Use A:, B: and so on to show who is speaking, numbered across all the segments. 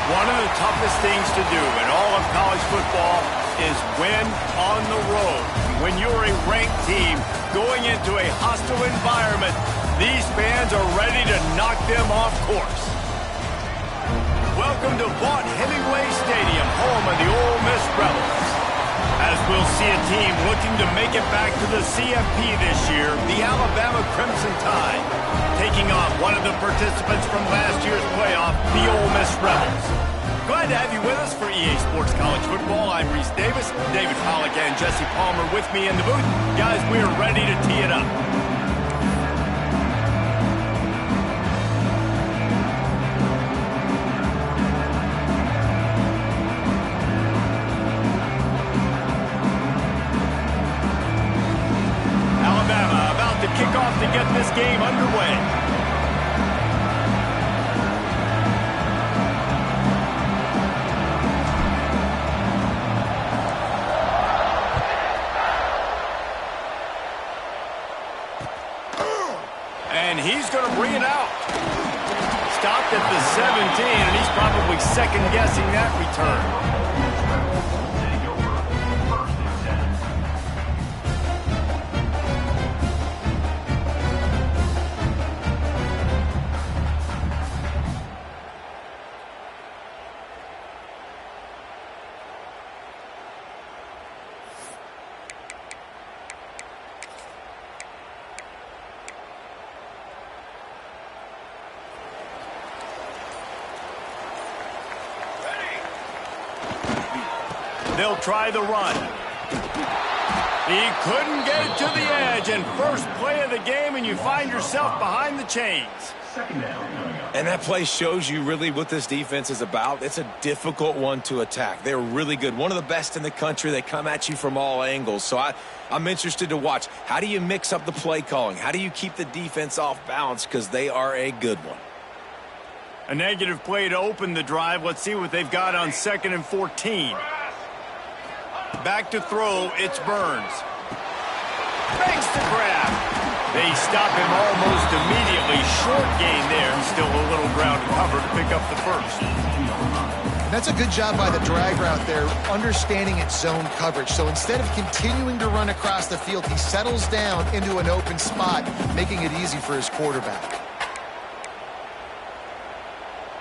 A: One of the toughest things to do in all of college football is win on the road. When you're a ranked team going into a hostile environment, these fans are ready to knock them off course. Welcome to Vaught Hemingway Stadium, home of the Ole Miss Rebels. As we'll see a team looking to make it back to the CFP this year, the Alabama Crimson Tide, taking on one of the participants from last year's playoff, the Ole Miss Rebels. Glad to have you with us for EA Sports College Football. I'm Reese Davis, David Pollack and Jesse Palmer with me in the booth. Guys, we are ready to tee it up. Kick off to get this game underway. And he's going to bring it out. Stopped at the 17, and he's probably second-guessing that return. They'll try the run. He couldn't get it to the edge, and first play of the game, and you find yourself behind the chains.
B: And that play shows you really what this defense is about. It's a difficult one to attack. They're really good. One of the best in the country. They come at you from all angles. So I'm interested to watch. How do you mix up the play calling? How do you keep the defense off balance? Because they are a good one.
A: A negative play to open the drive. Let's see what they've got on 2nd and 14. Back to throw, it's Burns. Makes the grab. They stop him almost immediately. Short gain there, and still a little ground to cover to pick up the first.
C: That's a good job by the drag route there, understanding its zone coverage. So instead of continuing to run across the field, he settles down into an open spot, making it easy for his quarterback.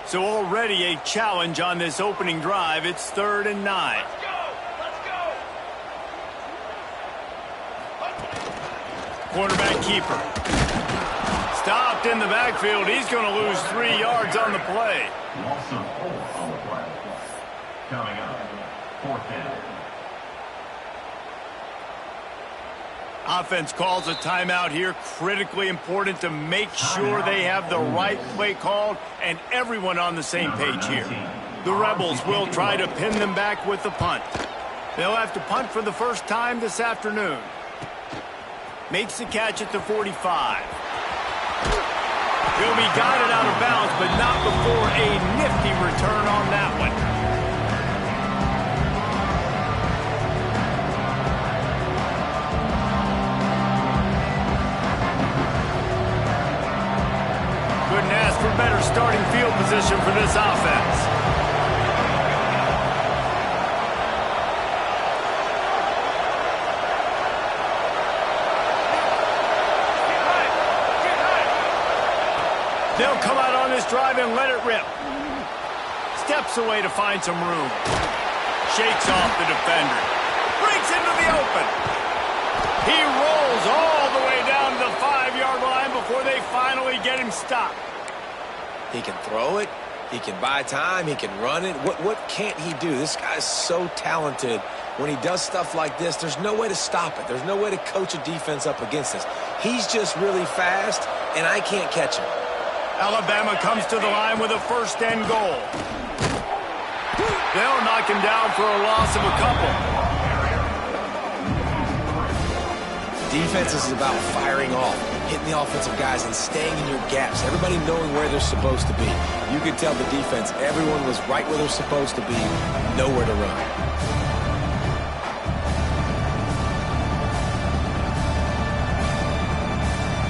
A: So already a challenge on this opening drive. It's 3rd and 9. Quarterback keeper. Stopped in the backfield. He's going to lose 3 yards on the play.
D: Loss of 4 on the play. Coming up, 4th down.
A: Offense calls a timeout here. Critically important to make sure they have the right play called and everyone on the same page here. The Rebels will try to pin them back with the punt. They'll have to punt for the first time this afternoon. Makes the catch at the 45. He'll be guided out of bounds, but not before a nifty return on that one. Couldn't ask for better starting field position for this offense. They'll come out on this drive and let it rip. Steps away to find some room. Shakes off the defender. Breaks into the open. He rolls all the way down to the 5-yard line before they finally get him stopped.
B: He can throw it. He can buy time. He can run it. What can't he do? This guy's so talented. When he does stuff like this, there's no way to stop it. There's no way to coach a defense up against this. He's just really fast, and I can't catch him.
A: Alabama comes to the line with a 1st and goal. They'll knock him down for a loss of a couple.
B: Defense is about firing off, hitting the offensive guys and staying in your gaps. Everybody knowing where they're supposed to be. You could tell the defense, everyone was right where they're supposed to be, nowhere to run.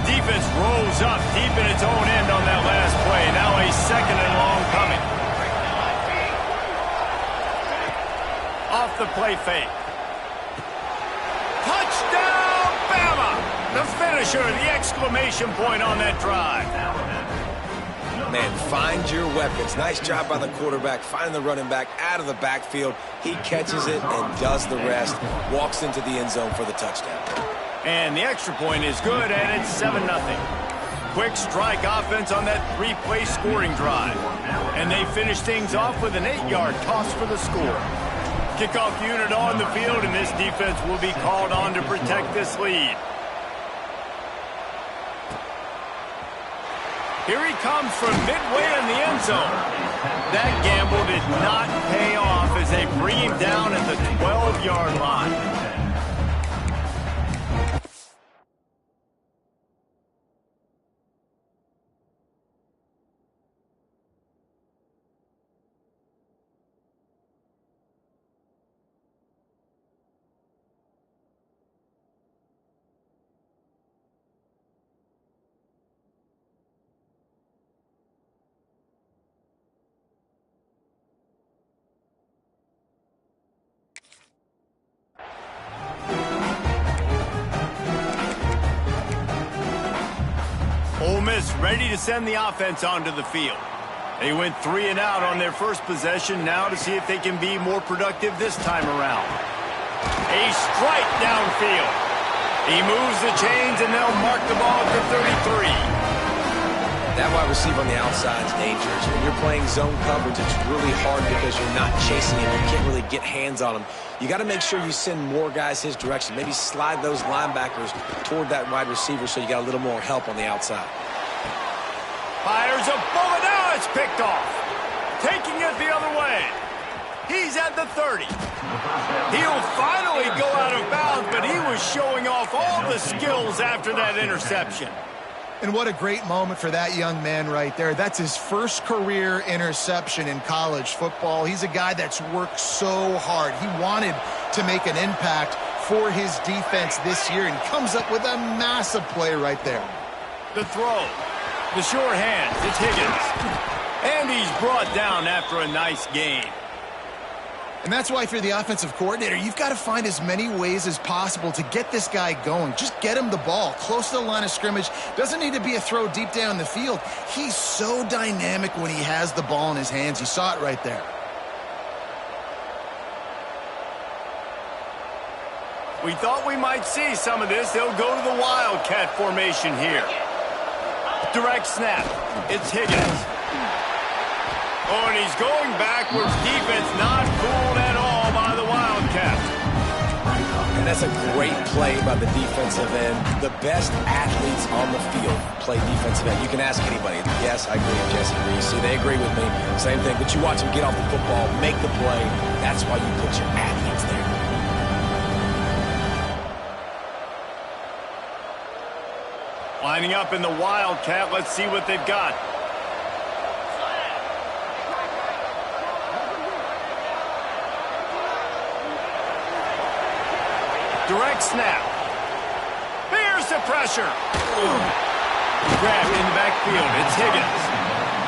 A: Defense rolls up deep in its own end on that last play. Now a 2nd and long coming. play fake. Touchdown, Bama! The finisher, the exclamation point on that drive.
B: Man, find your weapons. Nice job by the quarterback, finding the running back out of the backfield. He catches it and does the rest. Walks into the end zone for the touchdown.
A: And the extra point is good, and it's 7-0. Quick strike offense on that 3-play scoring drive. And they finish things off with an 8-yard toss for the score. Kickoff unit on the field, and this defense will be called on to protect this lead. Here he comes from midway in the end zone. That gamble did not pay off as they bring him down at the 12-yard line. Ole Miss ready to send the offense onto the field. They went 3 and out on their first possession, now to see if they can be more productive this time around. A strike downfield. He moves the chains, and they'll mark the ball at the 33.
B: That wide receiver on the outside is dangerous. When you're playing zone coverage, it's really hard because you're not chasing him. You can't really get hands on him. You got to make sure you send more guys his direction. Maybe slide those linebackers toward that wide receiver so you got a little more help on the outside.
A: Fires a bullet. Now it's picked off. Taking it the other way. He's at the 30. He'll finally go out of bounds, but he was showing off all the skills after that interception.
C: And what a great moment for that young man right there. That's his first career interception in college football. He's a guy that's worked so hard. He wanted to make an impact for his defense this year and comes up with a massive play right there.
A: The throw. The short hands. It's Higgins. And he's brought down after a nice gain.
C: And that's why if you're the offensive coordinator, you've got to find as many ways as possible to get this guy going. Just get him the ball close to the line of scrimmage. Doesn't need to be a throw deep down the field. He's so dynamic when he has the ball in his hands. You saw it right there.
A: We thought we might see some of this. They'll go to the Wildcat formation here. Direct snap. It's Higgins. Oh, and he's going backwards. Defense not fooled at all by the Wildcats.
B: And that's a great play by the defensive end. The best athletes on the field play defensive end. You can ask anybody. Yes, I agree. Jesse agrees. See, they agree with me. Same thing. But you watch them get off the football, make the play. That's why you put your athletes there.
A: Lining up in the Wildcat. Let's see what they've got. Direct snap. There's the pressure. Grabbed in the backfield. It's Higgins.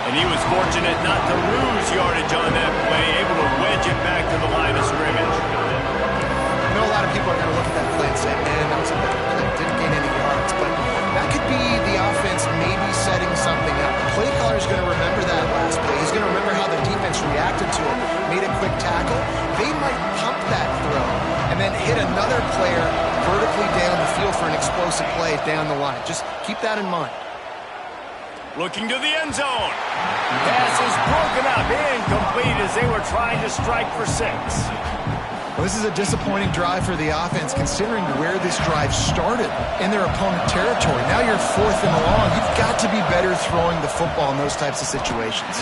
A: And he was fortunate not to lose yardage on that play, able to wedge it back to the line of scrimmage.
C: I know a lot of people are going to look at that play and say, man, that was a bad play. Didn't gain any yards. But that could be the offense maybe setting something up. The play caller is going to remember that last play. He's going to remember how the defense reacted to it, made a quick tackle. They might pump that throw and then hit another player vertically down the field for an explosive play down the line. Just keep that in mind.
A: Looking to the end zone. Pass is broken up, incomplete as they were trying to strike for 6.
C: Well, this is a disappointing drive for the offense considering where this drive started in their opponent territory. Now you're 4th and long. You've got to be better throwing the football in those types of situations.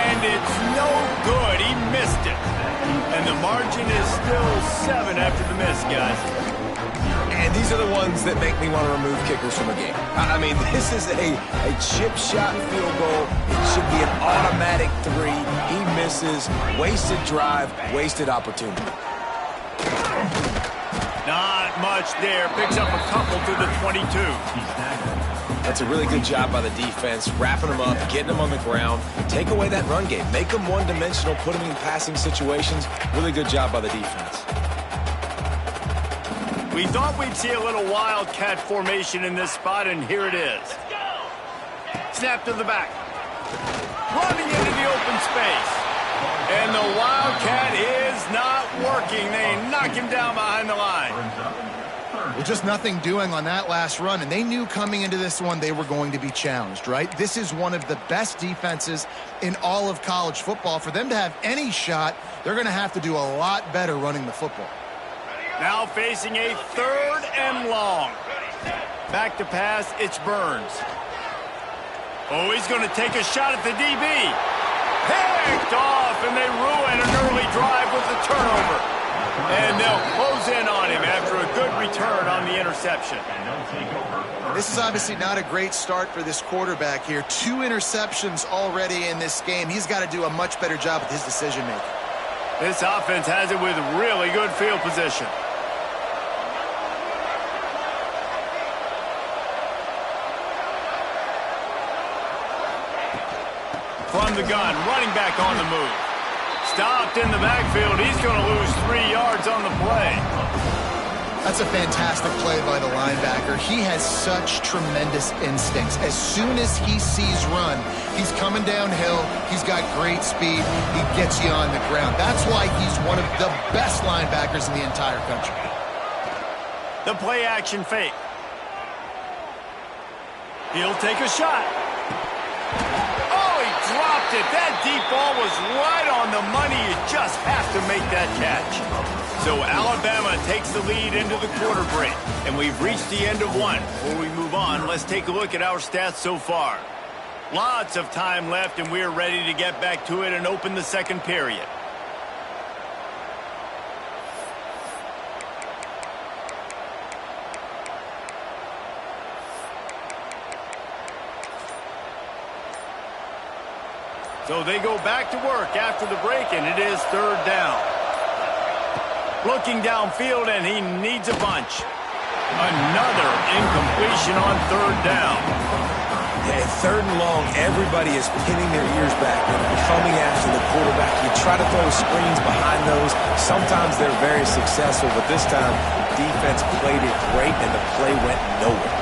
A: And it's no good. He missed it. And the margin is still 7 after the miss, guys.
B: And these are the ones that make me want to remove kickers from a game. I mean, this is a chip shot field goal. It should be an automatic 3. He misses. Wasted drive, wasted opportunity.
A: Not much there. Picks up a couple to the 22.
B: That's a really good job by the defense, wrapping them up, getting them on the ground. Take away that run game. Make them one-dimensional, put them in passing situations. Really good job by the defense.
A: We thought we'd see a little wildcat formation in this spot, and here it is. Snap to the back. Running into the open space. And the wildcat is not working. They knock him down behind the line.
C: Well, just nothing doing on that last run, and they knew coming into this one they were going to be challenged, right? This is one of the best defenses in all of college football. For them to have any shot, they're going to have to do a lot better running the football.
A: Now facing a 3rd and long. Back to pass, it's Burns. Oh, he's going to take a shot at the DB. Picked off, and they ruin an early drive with the turnover. And they'll close in on him after a good return on the interception.
C: This is obviously not a great start for this quarterback here. 2 interceptions already in this game. He's got to do a much better job with his decision-making.
A: This offense has it with really good field position. From the gun, running back on the move. Stopped in the backfield. He's going to lose 3 yards on the play.
C: That's a fantastic play by the linebacker. He has such tremendous instincts. As soon as he sees run, he's coming downhill. He's got great speed. He gets you on the ground. That's why he's one of the best linebackers in the entire country.
A: The play action fake. He'll take a shot. Dropped it. That deep ball was right on the money. You just have to make that catch. So Alabama takes the lead into the quarter break. And we've reached the end of one. Before we move on, let's take a look at our stats so far. Lots of time left, and we're ready to get back to it and open the second period. So they go back to work after the break, and it is 3rd down. Looking downfield, and he needs a bunch. Another incompletion on 3rd down.
B: Yeah, 3rd and long, everybody is pinning their ears back and coming after the quarterback. You try to throw screens behind those. Sometimes they're very successful, but this time, defense played it great, and the play went nowhere.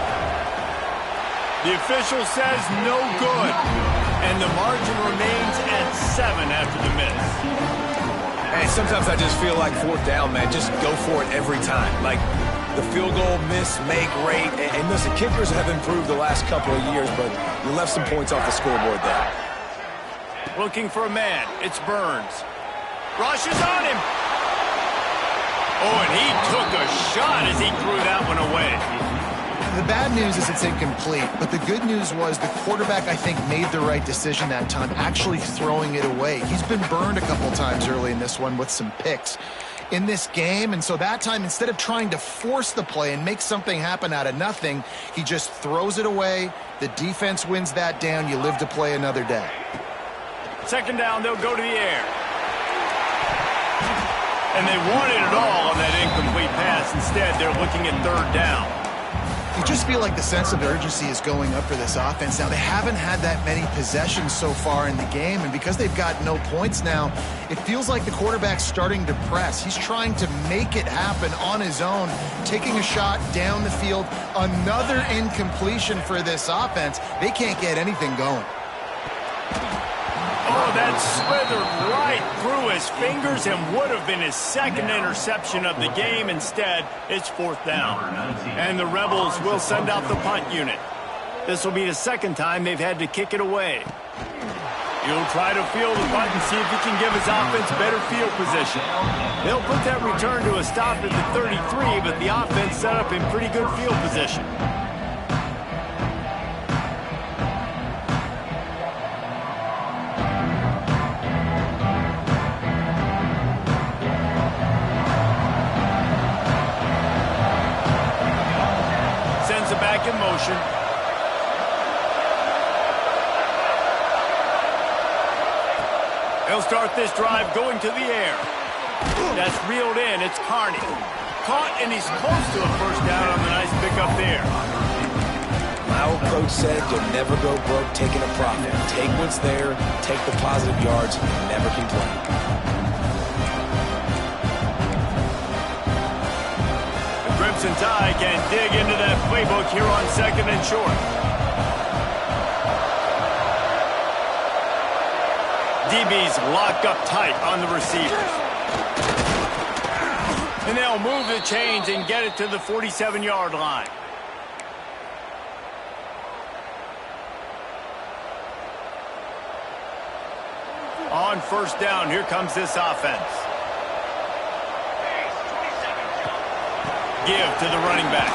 A: The official says no good. And the margin remains at 7 after the miss.
B: Hey, sometimes I just feel like 4th down, man. Just go for it every time. Like the field goal, miss, make, rate. And listen, kickers have improved the last couple of years, but you left some points off the scoreboard there.
A: Looking for a man. It's Burns. Rushes on him. Oh, and he took a shot as he threw that one away.
C: The bad news is it's incomplete, but the good news was the quarterback, I think, made the right decision that time, actually throwing it away. He's been burned a couple times early in this one with some picks in this game, and so that time, instead of trying to force the play and make something happen out of nothing, he just throws it away. The defense wins that down. You live to play another day.
A: 2nd down, they'll go to the air. And they wanted it all on that incomplete pass. Instead, they're looking at 3rd down.
C: You just feel like the sense of urgency is going up for this offense. Now, they haven't had that many possessions so far in the game, and because they've got no points now, it feels like the quarterback's starting to press. He's trying to make it happen on his own, taking a shot down the field. Another incompletion for this offense. They can't get anything going.
A: Oh, that slithered right through his fingers and would have been his 2nd interception of the game. Instead, it's 4th down. And the Rebels will send out the punt unit. This will be the 2nd time they've had to kick it away. He'll try to field the punt and see if he can give his offense better field position. They'll put that return to a stop at the 33, but the offense set up in pretty good field position. Back in motion. They'll start this drive going to the air. That's reeled in. It's Carney. Caught, and he's close to a 1st down on the nice pickup there.
B: My old coach said you'll never go broke taking a profit. Take what's there, take the positive yards, and never complain.
A: The Crimson Tide can dig into that playbook here on 2nd and short. DB's locked up tight on the receivers. And they'll move the chains and get it to the 47-yard line. On 1st down, here comes this offense. Give to the running back.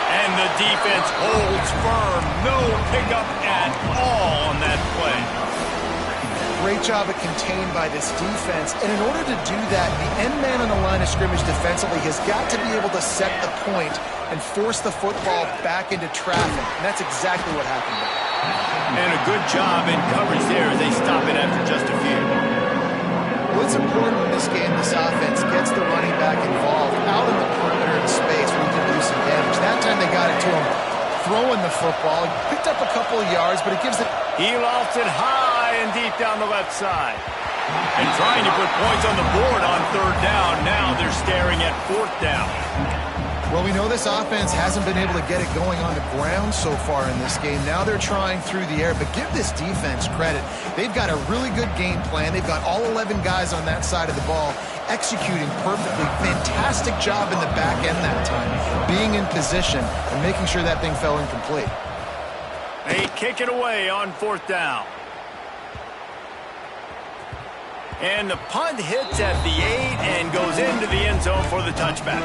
A: And the defense holds firm. No pickup at all on that play.
C: Great job of contained by this defense. And in order to do that, the end man on the line of scrimmage defensively has got to be able to set the point and force the football back into traffic. And that's exactly what happened there.
A: And a good job in coverage there as they stop it after just a few.
C: What's important in this game, this offense gets the running back involved out in the perimeter in space where he can do some damage. That time they got it to him throwing the football. He picked up a couple of yards, but it gives it...
A: He lost it high and deep down the left side. And trying to put points on the board on 3rd down. Now they're staring at 4th down.
C: Well, we know this offense hasn't been able to get it going on the ground so far in this game. Now they're trying through the air, but give this defense credit. They've got a really good game plan. They've got all 11 guys on that side of the ball executing perfectly. Fantastic job in the back end that time, being in position and making sure that thing fell incomplete.
A: They kick it away on 4th down. And the punt hits at the 8 and goes into the end zone for the touchback.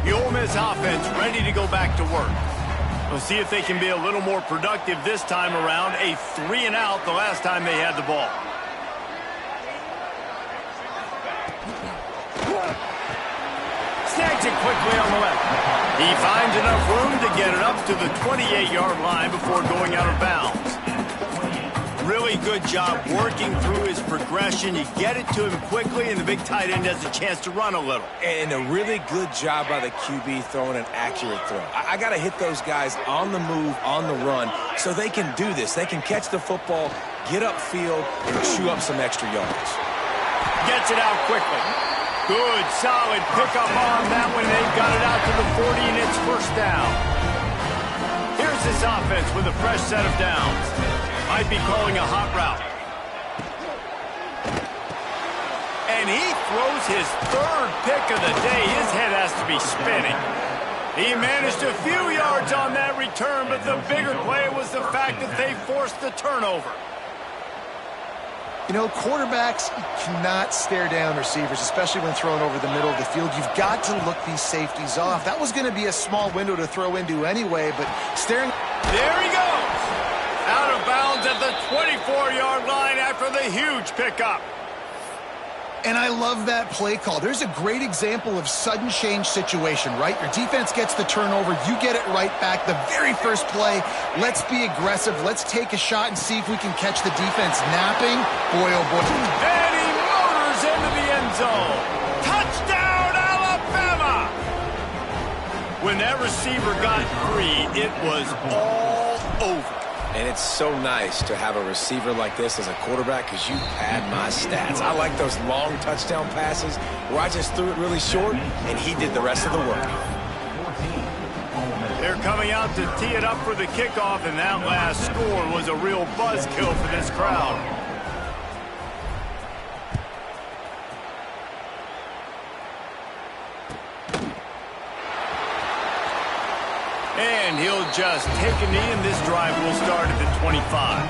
A: The Ole Miss offense ready to go back to work. We'll see if they can be a little more productive this time around. A 3-and-out the last time they had the ball. Snags it quickly on the left. He finds enough room to get it up to the 28-yard line before going out of bounds. Really good job working through his progression. You get it to him quickly, and the big tight end has a chance to run a little.
B: And a really good job by the QB throwing an accurate throw. I got to hit those guys on the move, on the run, so they can do this. They can catch the football, get upfield, and chew up some extra yards.
A: Gets it out quickly. Good, solid pickup on that one. They've got it out to the 40, and it's 1st down. Here's this offense with a fresh set of downs. Might be calling a hot route. And he throws his 3rd pick of the day. His head has to be spinning. He managed a few yards on that return, but the bigger play was the fact that they forced the turnover.
C: You know, quarterbacks cannot stare down receivers, especially when thrown over the middle of the field. You've got to look these safeties off. That was going to be a small window to throw into anyway, but staring...
A: There he goes! Out of bounds at the 24-yard line after the huge pickup.
C: And I love that play call. There's a great example of sudden change situation, right? Your defense gets the turnover. You get it right back. The very first play, let's be aggressive. Let's take a shot and see if we can catch the defense napping. Boy, oh boy.
A: And he motors into the end zone. Touchdown, Alabama! When that receiver got free, it was all over.
B: And it's so nice to have a receiver like this as a quarterback because you pad my stats. I like those long touchdown passes where I just threw it really short and he did the rest of the work.
A: They're coming out to tee it up for the kickoff, and that last score was a real buzzkill for this crowd. And he'll just take a knee, and this drive will start at the 25.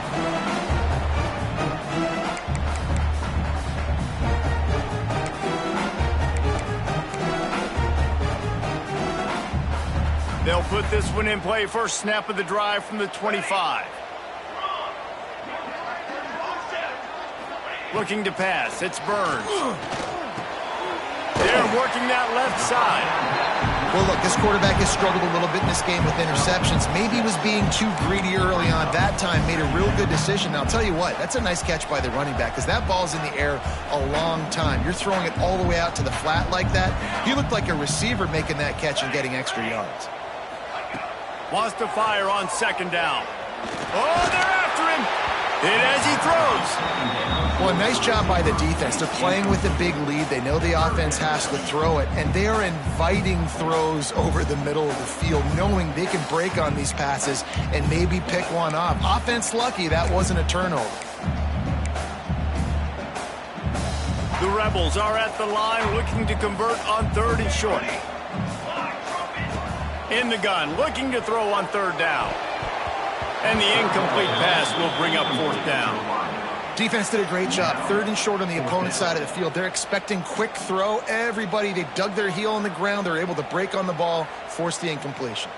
A: They'll put this one in play. First snap of the drive from the 25. Looking to pass. It's Burns. They're working that left side.
C: Well, look, this quarterback has struggled a little bit in this game with interceptions. Maybe he was being too greedy early on. That time made a real good decision. Now, I'll tell you what, that's a nice catch by the running back because that ball's in the air a long time. You're throwing it all the way out to the flat like that. He looked like a receiver making that catch and getting extra yards.
A: Wants to fire on second down. Oh, they're after him. Hit as he throws.
C: Well, nice job by the defense. They're playing with a big lead. They know the offense has to throw it, and they are inviting throws over the middle of the field, knowing they can break on these passes and maybe pick one off. Offense lucky that wasn't a turnover.
A: The Rebels are at the line looking to convert on 3rd and short. In the gun, looking to throw on 3rd down. And the incomplete pass will bring up 4th down.
C: Defense did a great job. 3rd and short on the opponent's side of the field. They're expecting quick throw. Everybody, they dug their heel on the ground. They're able to break on the ball, force the incompletion.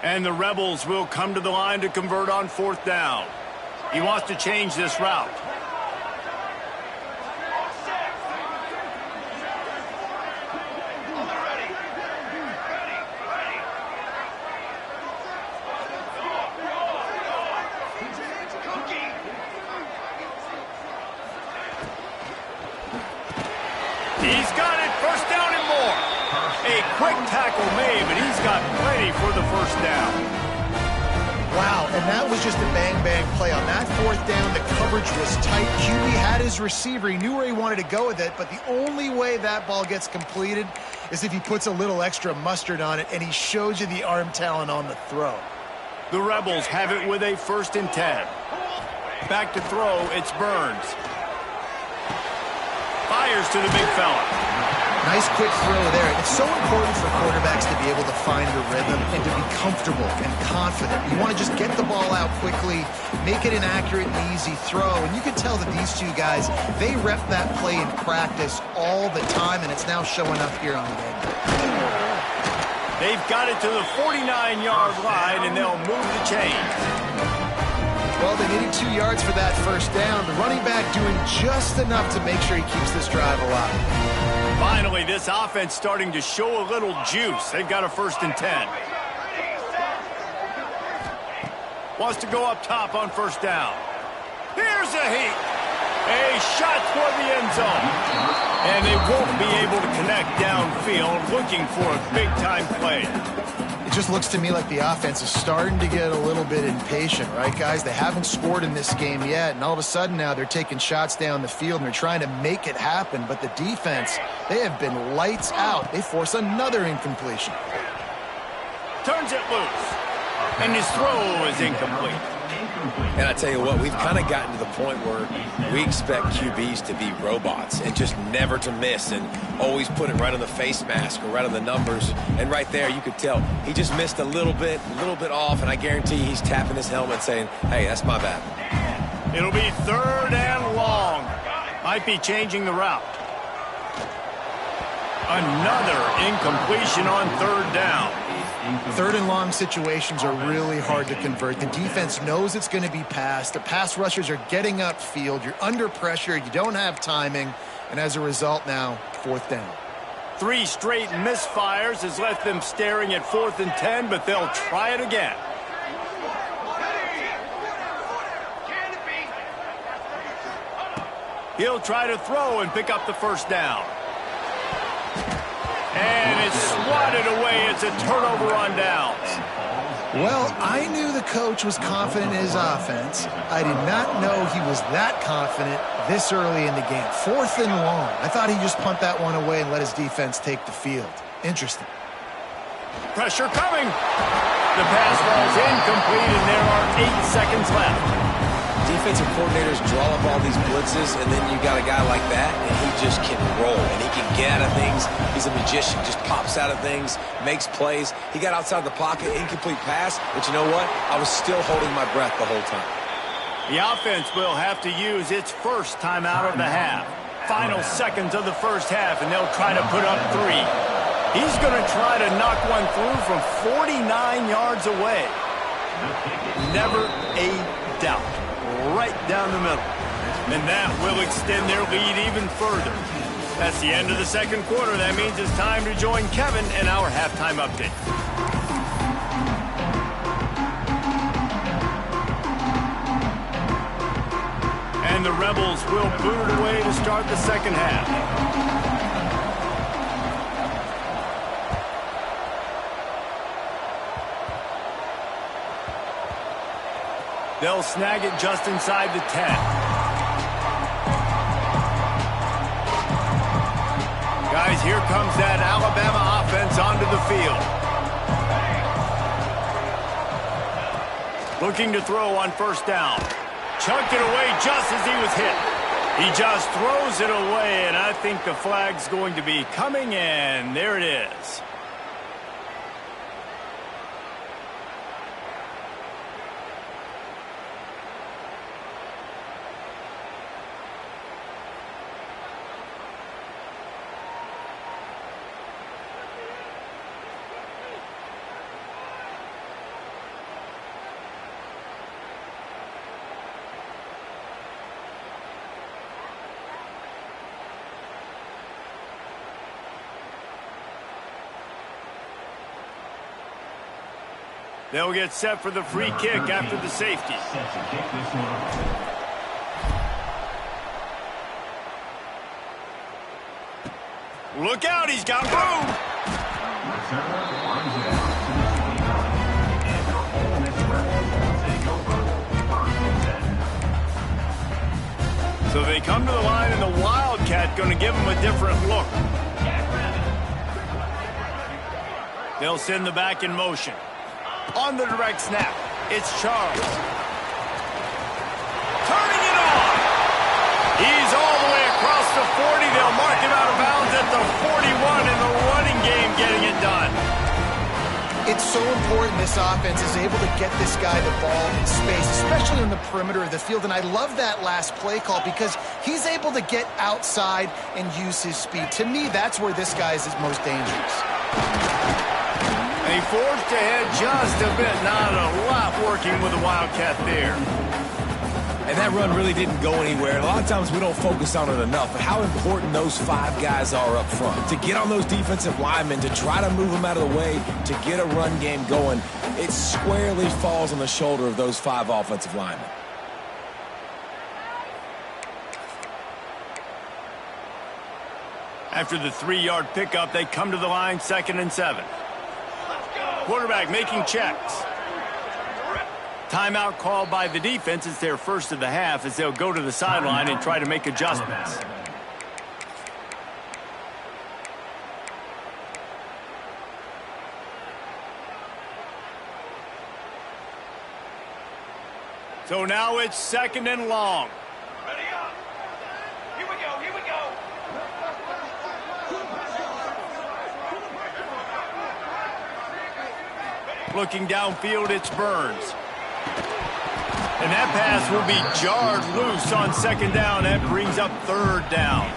A: And the Rebels will come to the line to convert on 4th down. He wants to change this route. He's got it, 1st down and more. A quick tackle made, but he's got plenty for the 1st down.
C: Wow, and that was just a bang-bang play. On that 4th down, the coverage was tight. QB had his receiver. He knew where he wanted to go with it, but the only way that ball gets completed is if he puts a little extra mustard on it, and he shows you the arm talent on the throw.
A: The Rebels have it with a 1st and 10. Back to throw, it's Burns. Fires to the big fella.
C: Nice quick throw there. It's so important for quarterbacks to be able to find a rhythm and to be comfortable and confident. You want to just get the ball out quickly, make it an accurate and easy throw. And you can tell that these two guys, they rep that play in practice all the time, and it's now showing up here on game.
A: They've got it to the 49-yard line, and they'll move the chains.
C: Well, they needed 2 yards for that 1st down. The running back doing just enough to make sure he keeps this drive alive.
A: Finally, this offense starting to show a little juice. They've got a 1st and 10. Wants to go up top on 1st down. Here's a heat. A shot toward the end zone. And they won't be able to connect downfield, looking for a big-time play.
C: It just looks to me like the offense is starting to get a little bit impatient, right, guys? They haven't scored in this game yet, and all of a sudden now they're taking shots down the field and they're trying to make it happen. But the defense, they have been lights out. They force another incompletion.
A: Turns it loose, and his throw is incomplete.
B: And I tell you what, we've kind of gotten to the point where we expect QBs to be robots and just never to miss and always put it right on the face mask or right on the numbers. And right there, you could tell he just missed a little bit off, and I guarantee he's tapping his helmet saying, hey, that's my bad.
A: It'll be 3rd and long. Might be changing the route. Another incompletion on 3rd down.
C: 3rd and long situations are really hard to convert. The defense knows it's going to be passed. The pass rushers are getting upfield. You're under pressure. You don't have timing. And as a result now, 4th down.
A: 3 straight misfires has left them staring at 4th and 10, but they'll try it again. He'll try to throw and pick up the 1st down. And it's swatted away. It's a turnover on downs.
C: Well, I knew the coach was confident in his offense. I did not know he was that confident this early in the game. 4th and long. I thought he'd just punt that one away and let his defense take the field. Interesting.
A: Pressure coming. The pass falls incomplete, and there are 8 seconds left.
B: Defensive coordinators draw up all these blitzes, and then you got a guy like that, and he just can roll, and he can get out of things. He's a magician, just pops out of things, makes plays. He got outside the pocket, incomplete pass, but you know what? I was still holding my breath the whole time.
A: The offense will have to use its 1st timeout of the half. Final seconds of the 1st half, and they'll try to put up 3. He's going to try to knock one through from 49 yards away. Never a doubt. Right down the middle. And that will extend their lead even further. That's the end of the second quarter. That means it's time to join Kevin in our halftime update. And the Rebels will boot it away to start the second half. They'll snag it just inside the 10. Guys, here comes that Alabama offense onto the field. Looking to throw on first down. Chucked it away just as he was hit. He just throws it away, and I think the flag's going to be coming in. There it is. They'll get set for the free kick after the safety. Look out, he's got room. So they come to the line, and the Wildcat going to give them a different look. They'll send the back in motion. On the direct snap, it's Charles. Turning it on. He's all the way across the 40. They'll mark him out of bounds at the 41 in the running game, getting it done.
C: It's so important this offense is able to get this guy the ball in space, especially on the perimeter of the field. And I love that last play call because he's able to get outside and use his speed. To me, that's where this guy is most dangerous.
A: He forced ahead just a bit. Not a lot working with the Wildcat there.
B: And that run really didn't go anywhere. A lot of times we don't focus on it enough, but how important those 5 guys are up front. To get on those defensive linemen, to try to move them out of the way, to get a run game going, it squarely falls on the shoulder of those 5 offensive linemen.
A: After the 3-yard pickup, they come to the line, 2nd and 7. Quarterback making checks. Timeout called by the defense. It's their first of the half as they'll go to the sideline and try to make adjustments. So now it's 2nd and long.
E: Ready up. Here we go. Here we go.
A: Looking downfield, it's Burns. And that pass will be jarred loose on 2nd down. That brings up 3rd down.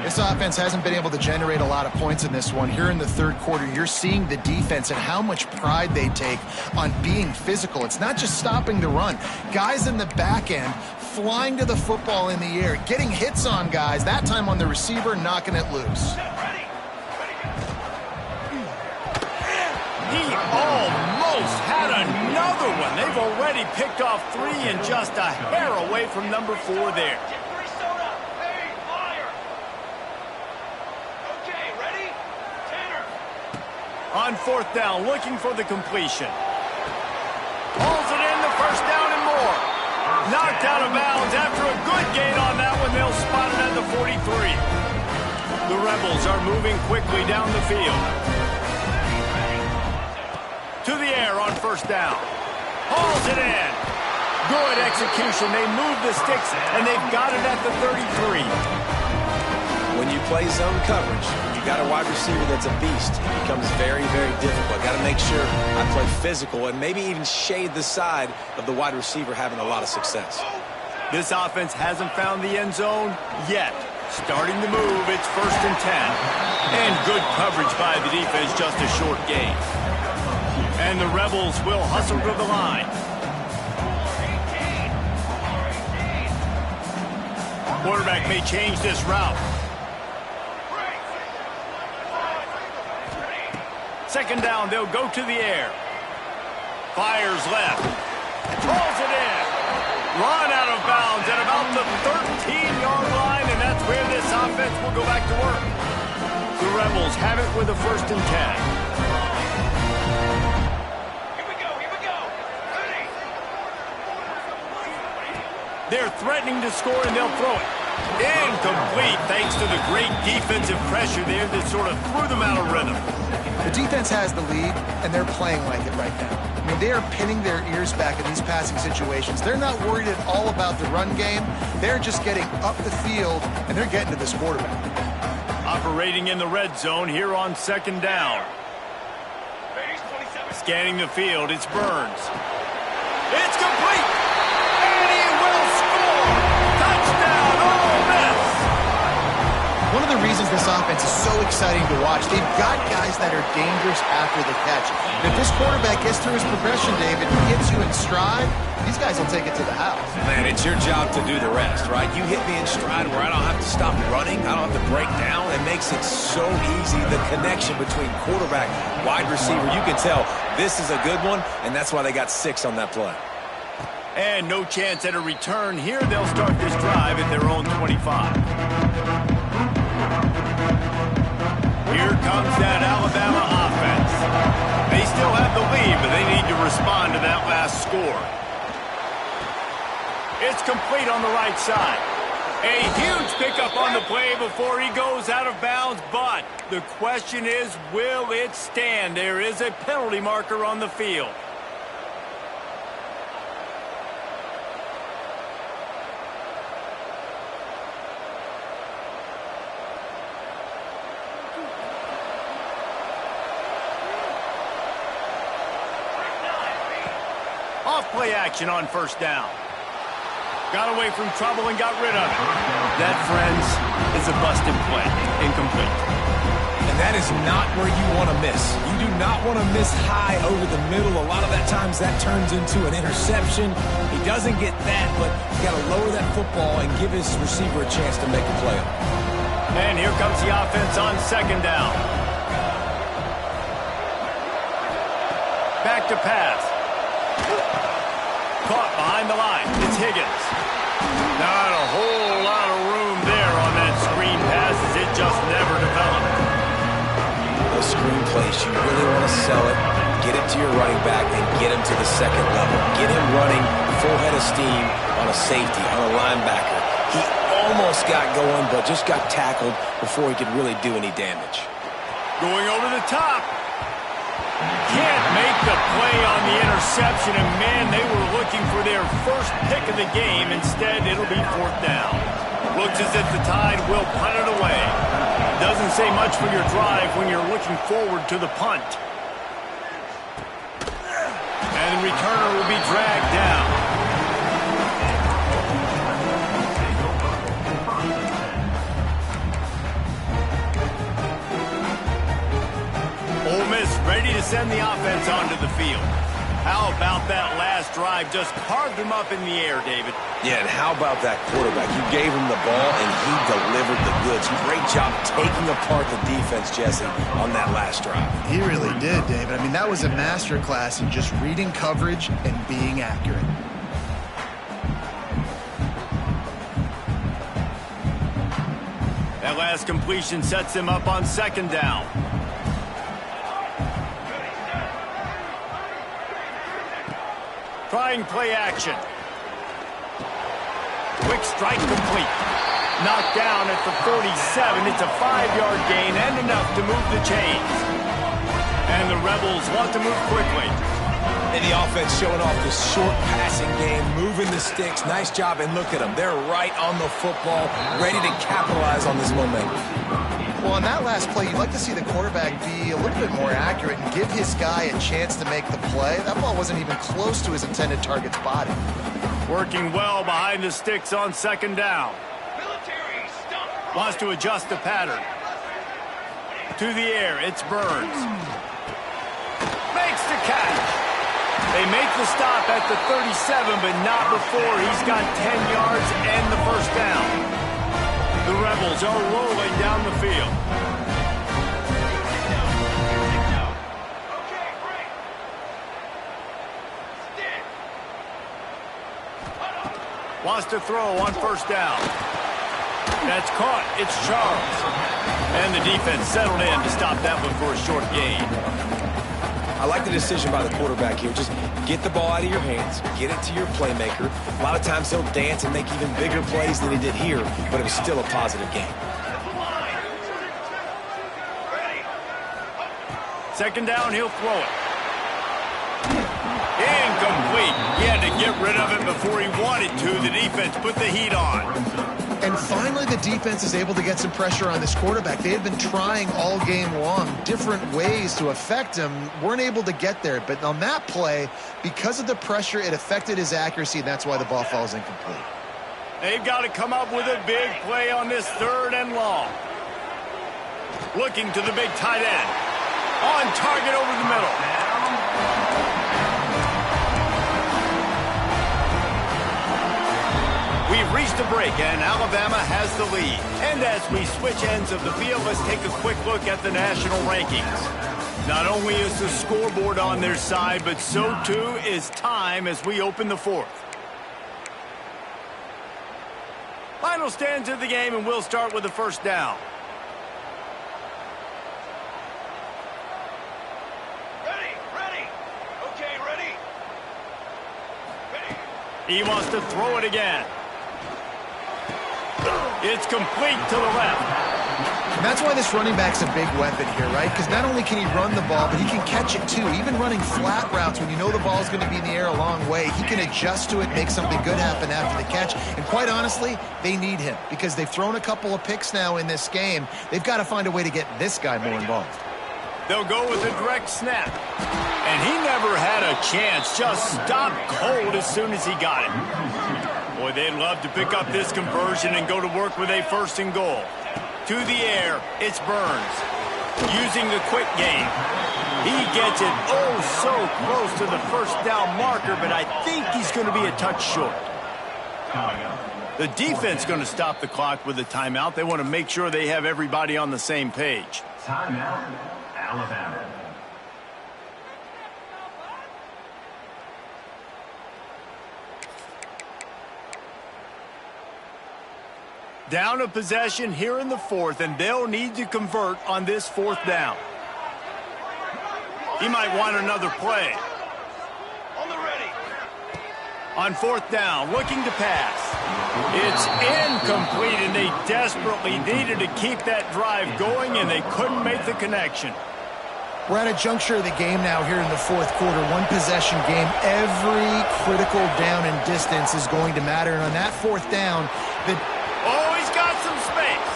C: This offense hasn't been able to generate a lot of points in this one. Here in the 3rd quarter, you're seeing the defense and how much pride they take on being physical. It's not just stopping the run. Guys in the back end flying to the football in the air, getting hits on guys, that time on the receiver, knocking it loose.
A: He almost had another one. They've already picked off 3 and just a hair away from number 4 there.
E: Okay, ready? Tanner.
A: On 4th down, looking for the completion. Pulls it in, the 1st down and more. Knocked out of bounds after a good gain on that one. They'll spot it at the 43. The Rebels are moving quickly down the field. To the air on 1st down. Hauls it in. Good execution. They move the sticks, and they've got it at the 33.
B: When you play zone coverage, you got a wide receiver that's a beast. It becomes very, very difficult. Got to make sure I play physical and maybe even shade the side of the wide receiver having a lot of success.
A: This offense hasn't found the end zone yet. Starting the move, it's 1st and 10. And good coverage by the defense, just a short gain. And the Rebels will hustle to the line. Quarterback may change this route. 2nd down, they'll go to the air. Fires left. Pulls it in. Run out of bounds at about the 13-yard line, and that's where this offense will go back to work. The Rebels have it with a 1st and 10.
E: Here we go.
A: They're threatening to score, and they'll throw it. Incomplete, thanks to the great defensive pressure there that sort of threw them out of rhythm.
C: The defense has the lead, and they're playing like it right now. I mean, they are pinning their ears back in these passing situations. They're not worried at all about the run game. They're just getting up the field, and they're getting to this quarterback.
A: Operating in the red zone here on 2nd down. Scanning the field, it's Burns. It's complete! And he will score! Touchdown, Ole Miss!
C: One of the reasons this offense is so exciting to watch, they've got guys that are dangerous after the catch. And if this quarterback gets through his progression, David, and gets you in stride, these guys will take it to the house.
B: Man, it's your job to do the rest, right? You hit me in stride where I don't have to stop running. I don't have to break down. It makes it so easy. The connection between quarterback, wide receiver, you can tell this is a good one, and that's why they got 6 on that play.
A: And no chance at a return here. They'll start this drive at their own 25. Here comes that Alabama offense. They still have the lead, but they need to respond to that last score. It's complete on the right side. A huge pickup on the play before he goes out of bounds, but the question is, will it stand? There is a penalty marker on the field. Off-play action on 1st down. Got away from trouble and got rid of it. That, friends, is a busted play. Incomplete.
B: And that is not where you want to miss. You do not want to miss high over the middle. A lot of that times that turns into an interception. He doesn't get that, but you got to lower that football and give his receiver a chance to make a play.
A: And here comes the offense on 2nd down. Back to pass. Caught behind the line. It's Higgins. Not a whole lot of room there on that screen pass as it just never developed.
B: Those screen plays, you really want to sell it, get it to your running back, and get him to the 2nd level. Get him running full head of steam on a safety, on a linebacker. He almost got going, but just got tackled before he could really do any damage.
A: Going over the top. Can't make the play on the interception, and man, they were looking for their first pick of the game. Instead, it'll be 4th down. Looks as if the Tide will punt it away. Doesn't say much for your drive when you're looking forward to the punt. And the returner will be dragged down. Ole Miss ready to send the offense onto the field. How about that last drive? Just carved him up in the air, David.
B: Yeah, and how about that quarterback? You gave him the ball, and he delivered the goods. Great job taking apart the defense, Jesse, on that last drive.
C: He really did, David. I mean, that was a masterclass in just reading coverage and being accurate.
A: That last completion sets him up on 2nd down. Trying play action. Quick strike complete. Knocked down at the 47. It's a 5-yard gain and enough to move the chains. And the Rebels want to move quickly.
B: And the offense showing off this short passing game, moving the sticks. Nice job, and look at them. They're right on the football, ready to capitalize on this momentum.
C: Well, on that last play, you'd like to see the quarterback be a little bit more accurate and give his guy a chance to make the play. That ball wasn't even close to his intended target's body.
A: Working well behind the sticks on 2nd down.
E: Military, stop
A: Wants to adjust the pattern. To the air, it's Burns. Makes the catch. They make the stop at the 37, but not before he's got 10 yards and the first down. The Rebels are rolling down the field.
E: Okay, break. Stick.
A: Wants to throw on first down. That's caught. It's Charles. And the defense settled in to stop that one for a short gain.
B: I like the decision by the quarterback here. Just get the ball out of your hands, get it to your playmaker. A lot of times he'll dance and make even bigger plays than he did here, but it was still a positive game.
A: Second down, he'll throw it. Incomplete. He had to get rid of it before he wanted to. The defense put the heat on.
C: And finally, the defense is able to get some pressure on this quarterback. They had been trying all game long different ways to affect him, weren't able to get there. But on that play, because of the pressure, it affected his accuracy, and that's why the ball falls incomplete.
A: They've got to come up with a big play on this 3rd and long. Looking to the big tight end. On target over the middle. We've reached a break, and Alabama has the lead. And as we switch ends of the field, let's take a quick look at the national rankings. Not only is the scoreboard on their side, but so too is time as we open the 4th. Final stands of the game, and we'll start with the first down.
E: Ready. Okay, ready.
A: He wants to throw it again. It's complete to the left.
C: And that's why this running back's a big weapon here, right? Because not only can he run the ball, but he can catch it too. Even running flat routes when you know the ball's going to be in the air a long way, he can adjust to it, make something good happen after the catch. And quite honestly, they need him because they've thrown a couple of picks now in this game. They've got to find a way to get this guy more involved.
A: They'll go with a direct snap. And he never had a chance. Just stopped cold as soon as he got it. Boy, they'd love to pick up this conversion and go to work with a 1st and goal. To the air, it's Burns. Using the quick game. He gets it so close to the first down marker, but I think he's going to be a touch short. The defense going to stop the clock with a timeout. They want to make sure they have everybody on the same page.
D: Timeout, Alabama.
A: Down a possession here in the 4th, and they'll need to convert on this 4th down. He might want another play.
E: On the ready.
A: On 4th down, looking to pass. It's incomplete, and they desperately needed to keep that drive going, and they couldn't make the connection.
C: We're at a juncture of the game now here in the 4th quarter. One possession game. Every critical down and distance is going to matter. And on that 4th down,
A: Oh, he's got some space.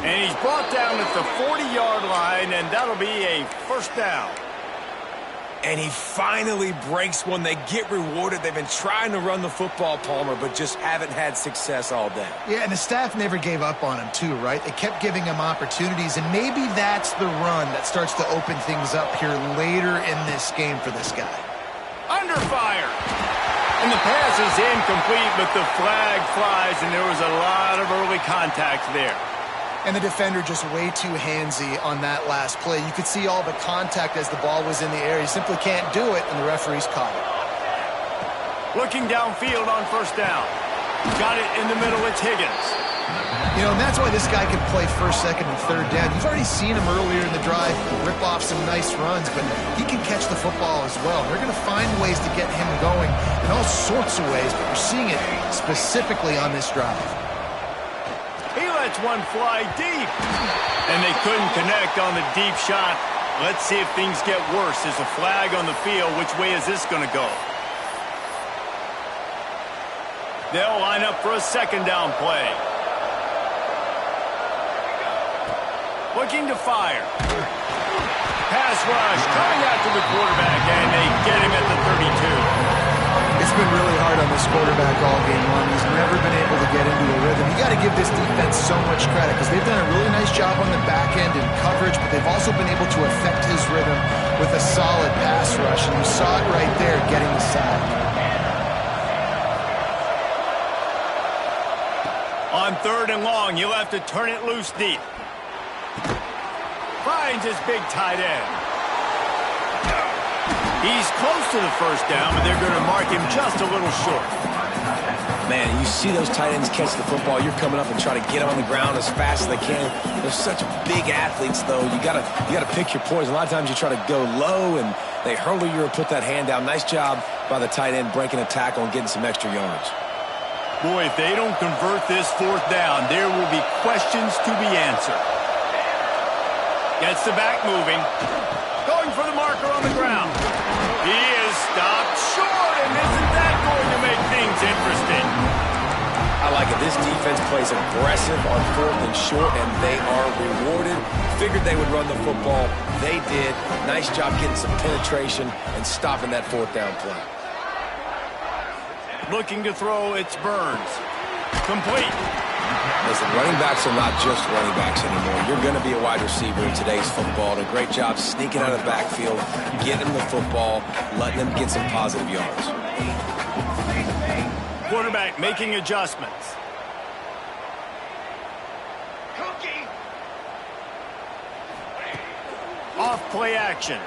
A: And he's brought down at the 40-yard line, and that'll be a 1st down.
B: And he finally breaks one. They get rewarded. They've been trying to run the football, Palmer, but just haven't had success all day.
C: Yeah, and the staff never gave up on him too, right? They kept giving him opportunities, and maybe that's the run that starts to open things up here later in this game for this guy.
A: Under fire. And the pass is incomplete, but the flag flies, and there was a lot of early contact there.
C: And the defender just way too handsy on that last play. You could see all the contact as the ball was in the air. You simply can't do it, and the referee's caught it.
A: Looking downfield on 1st down. Got it in the middle. It's Higgins.
C: You know, and that's why this guy can play 1st, 2nd, and 3rd down. You've already seen him earlier in the drive rip off some nice runs, but he can catch the football as well. They're going to find ways to get him going in all sorts of ways, but we're seeing it specifically on this drive.
A: He lets one fly deep. And they couldn't connect on the deep shot. Let's see if things get worse. There's a flag on the field. Which way is this going to go? They'll line up for a 2nd down play. Looking to fire. Pass rush coming after the quarterback, and they get him at the 32.
C: It's been really hard on this quarterback all game long. He's never been able to get into a rhythm. You got to give this defense so much credit because they've done a really nice job on the back end in coverage, but they've also been able to affect his rhythm with a solid pass rush, and you saw it right there getting the sack.
A: On 3rd and long, he'll have to turn it loose deep. Finds his big tight end. He's close to the first down, but they're going to mark him just a little short.
B: Man, you see those tight ends catch the football, you're coming up and try to get them on the ground as fast as they can. They're such big athletes, though. You gotta pick your poison. A lot of times you try to go low, and they hurdle you or put that hand down. Nice job by the tight end breaking a tackle and getting some extra yardage.
A: Boy, if they don't convert this 4th down, there will be questions to be answered. Gets the back moving. Going for the marker on the ground. He is stopped short, and isn't that going to make things interesting?
B: I like it. This defense plays aggressive on 4th and short, and they are rewarded. Figured they would run the football. They did. Nice job getting some penetration and stopping that 4th down play.
A: Looking to throw, it's Burns. Complete.
B: Listen, running backs are not just running backs anymore. You're going to be a wide receiver in today's football. And a great job sneaking out of the backfield, getting them the football, letting them get some positive yards.
A: Quarterback making adjustments.
E: Cookie.
A: Off play action.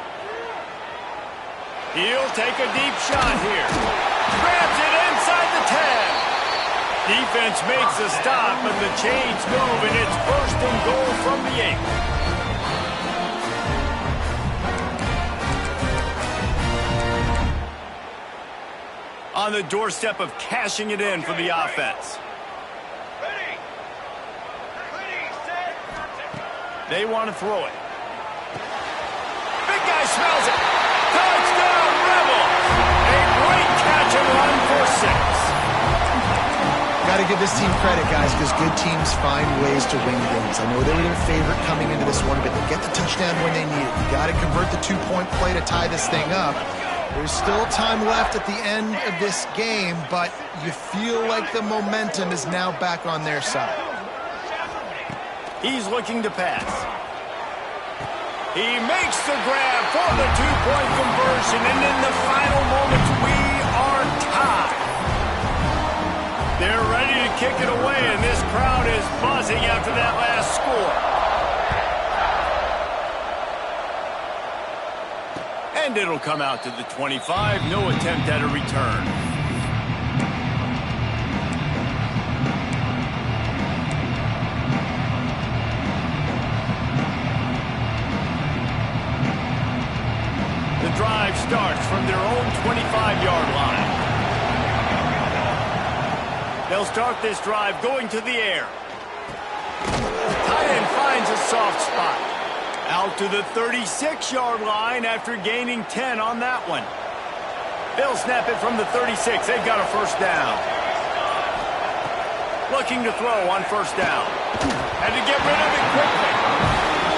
A: He'll take a deep shot here. Grabs it inside the 10. Defense makes a stop, but the chains move, and it's 1st and goal from the 8. On the doorstep of cashing it in for the offense.
E: Ready. Ready, set.
A: They want to throw it. Big guy smells it. Touchdown, Rebels! A great catch and run for 6.
C: Got to give this team credit, guys, because good teams find ways to win games. I know they were their favorite coming into this one, but they get the touchdown when they need it. You got to convert the 2-point play to tie this thing up. There's still time left at the end of this game, but you feel like the momentum is now back on their side.
A: He's looking to pass. He makes the grab for the 2-point conversion, and in the final moments, we are tied. They're ready to kick it away, and this crowd is buzzing after that last score. And it'll come out to the 25. No attempt at a return. The drive starts from their own 25-yard line. They'll start this drive going to the air. Tight end finds a soft spot. Out to the 36-yard line after gaining 10 on that one. They'll snap it from the 36. They've got a 1st down. Looking to throw on 1st down. Had to get rid of it quickly.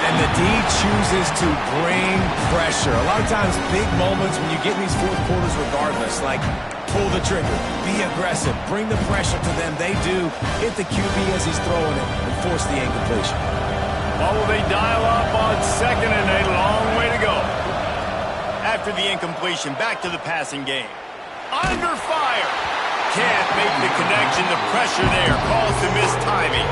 B: And the D chooses to bring pressure. A lot of times, big moments when you get in these 4th quarters regardless, like pull the trigger, be aggressive, bring the pressure to them. They do hit the QB as he's throwing it and force the incompletion.
A: What will they dial up on 2nd and a long way to go? After the incompletion, back to the passing game. Under fire. Can't make the connection. The pressure there calls the mistiming.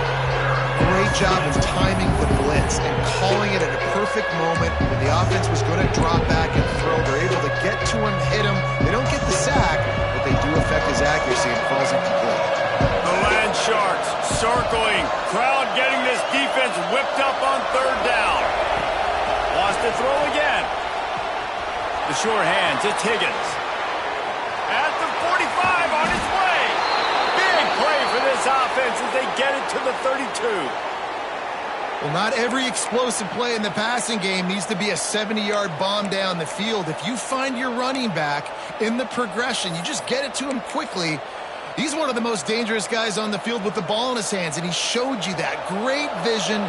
C: Great job of timing the blitz and calling it at a perfect moment when the offense was going to drop back and throw. They're able to get to him, hit him. They don't get the sack, but they do affect his accuracy and falls incomplete.
A: The Land Sharks circling. Crowd getting this defense whipped up on 3rd down. Wants to throw again. The short hands, it's Higgins. At the 45 on his way. Big play for this offense as they get it to the 32.
C: Well, not every explosive play in the passing game needs to be a 70-yard bomb down the field. If you find your running back in the progression, you just get it to him quickly. He's one of the most dangerous guys on the field with the ball in his hands, and he showed you that. Great vision,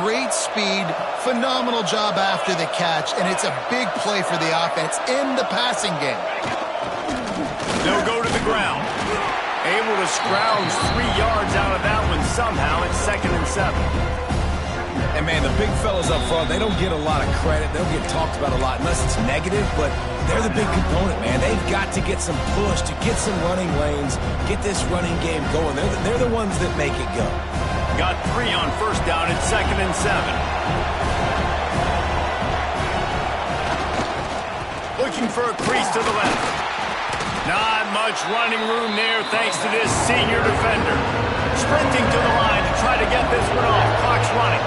C: great speed, phenomenal job after the catch, and it's a big play for the offense in the passing game.
A: They'll go to the ground. Able to scrounge 3 yards out of that one somehow. It's 2nd and 7.
B: And, man, the big fellas up front, they don't get a lot of credit. They don't get talked about a lot unless it's negative, but they're the big component, man. They've got to get some push, to get some running lanes, get this running game going. They're the ones that make it go.
A: Got 3 on 1st down. It's 2nd and 7. Looking for a crease to the left. Not much running room there thanks to this senior defender. Sprinting to the line to try to get this one off. Clock's running.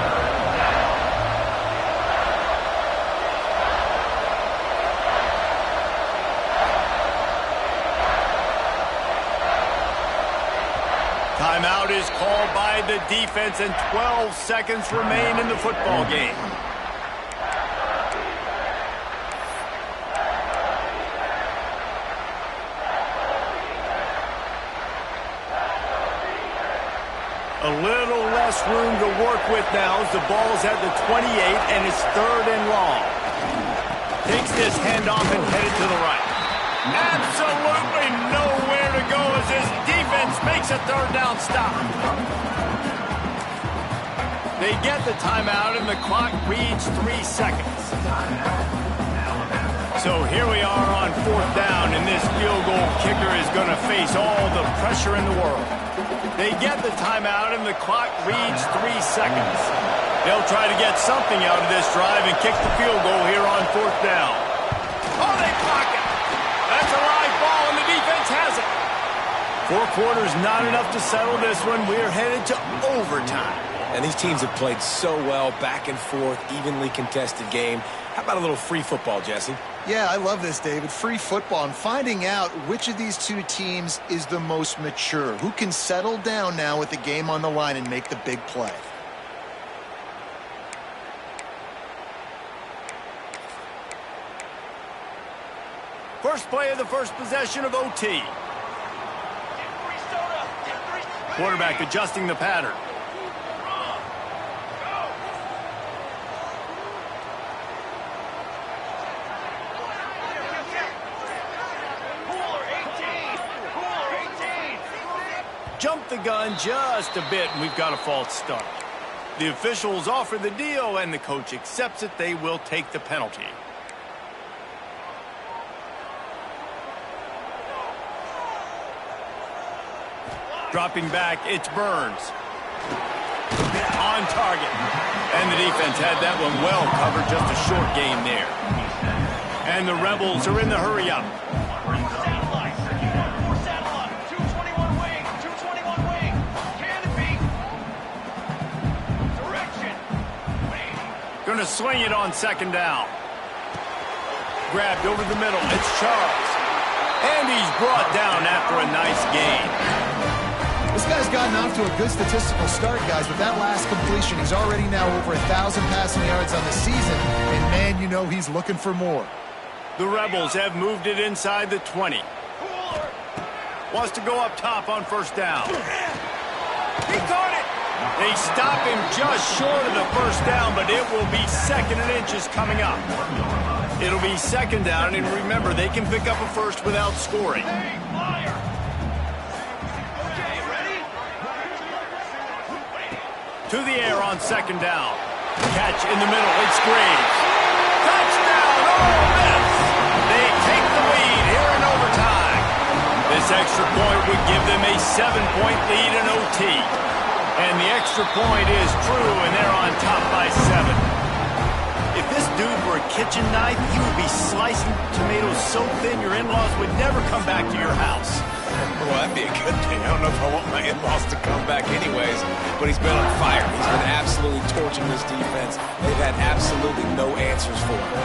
A: Timeout is called by the defense, and 12 seconds remain in the football game. A little less room to work with now as the ball's at the 28 and it's 3rd and long. Takes this handoff and headed to the right. Absolutely nowhere to go as this defense makes a 3rd down stop. They get the timeout and the clock reads 3 seconds. So here we are on 4th down, and this field goal kicker is going to face all the pressure in the world. They get the timeout, and the clock reads 3 seconds. They'll try to get something out of this drive and kick the field goal here on 4th down. Oh, they block it. That's a live ball, and the defense has it. 4 quarters, not enough to settle this one. We're headed to overtime.
B: And these teams have played so well, back and forth, evenly contested game. How about a little free football, Jesse?
C: Yeah, I love this, David. Free football and finding out which of these two teams is the most mature, who can settle down now with the game on the line and make the big play.
A: First play of the first possession of OT. Quarterback adjusting the pattern. Jumped the gun just a bit, and we've got a false start. The officials offer the deal, and the coach accepts it. They will take the penalty. Dropping back, it's Burns. On target. And the defense had that one well covered, just a short gain there. And the Rebels are in the hurry-up. Going to swing it on 2nd down. Grabbed over the middle. It's Charles. And he's brought down after a nice gain.
C: This guy's gotten off to a good statistical start, guys. With that last completion, he's already now over 1,000 passing yards on the season. And, man, you know he's looking for more.
A: The Rebels have moved it inside the 20. Wants to go up top on 1st down. He caught it. They stop him just short of the 1st down, but it will be 2nd and inches coming up. It'll be 2nd down, and remember, they can pick up a first without scoring. To the air on 2nd down. Catch in the middle. It's Graves. Touchdown, Ole Miss. They take the lead here in overtime. This extra point would give them a 7-point lead in OT. And the extra point is true, and they're on top by 7. If this dude were a kitchen knife, he would be slicing tomatoes so thin your in-laws would never come back to your house.
B: Well, that'd be a good thing. I don't know if I want my in-laws to come back anyways, but he's been on fire. He's been absolutely torching this defense. They've had absolutely no answers for him.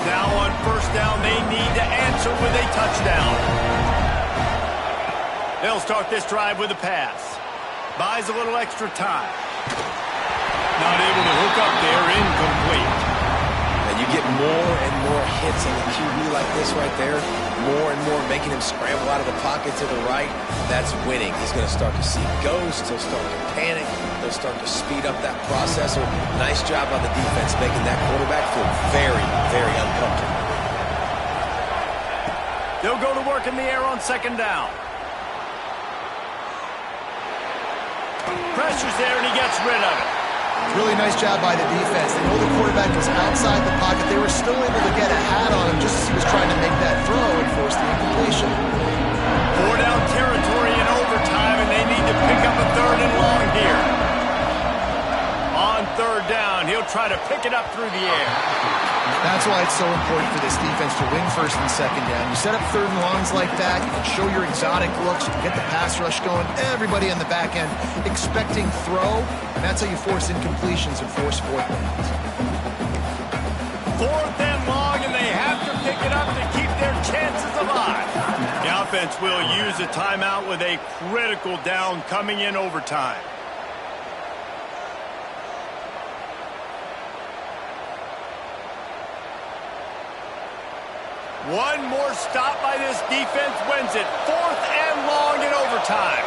A: Now on 1st down, they need to answer with a touchdown. They'll start this drive with a pass. Buys a little extra time. Not able to hook up there, incomplete.
B: And you get more and more hits on the QB like this right there. More and more making him scramble out of the pocket to the right. That's winning. He's going to start to see ghosts. He'll start to panic. Those to start to speed up that process. So nice job by the defense making that quarterback feel very, very uncomfortable.
A: They'll go to work in the air on second down. Pressure's there, and he gets rid of it.
C: Really nice job by the defense. They know the quarterback was outside the pocket. They were still able to get a hat on him just as he was trying to make that throw and force the incompletion.
A: 4-down territory in overtime, and they need to pick up a 3rd and long here. On 3rd down, he'll try to pick it up through the air.
C: That's why it's so important for this defense to win 1st and 2nd down. You set up 3rd and longs like that, you can show your exotic looks, you can get the pass rush going, everybody on the back end expecting throw, and that's how you force incompletions and force 4th downs.
A: 4th and long, and they have to pick it up to keep their chances alive. The offense will use a timeout with a critical down coming in overtime. One more stop by this defense wins it. 4th and long in overtime.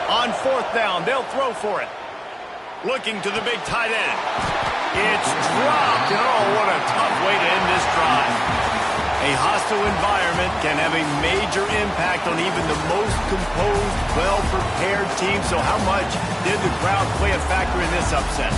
A: On 4th down, they'll throw for it. Looking to the big tight end. It's dropped, and oh, what a tough way to end this drive. A hostile environment can have a major impact on even the most composed, well-prepared team. So how much did the crowd play a factor in this upset?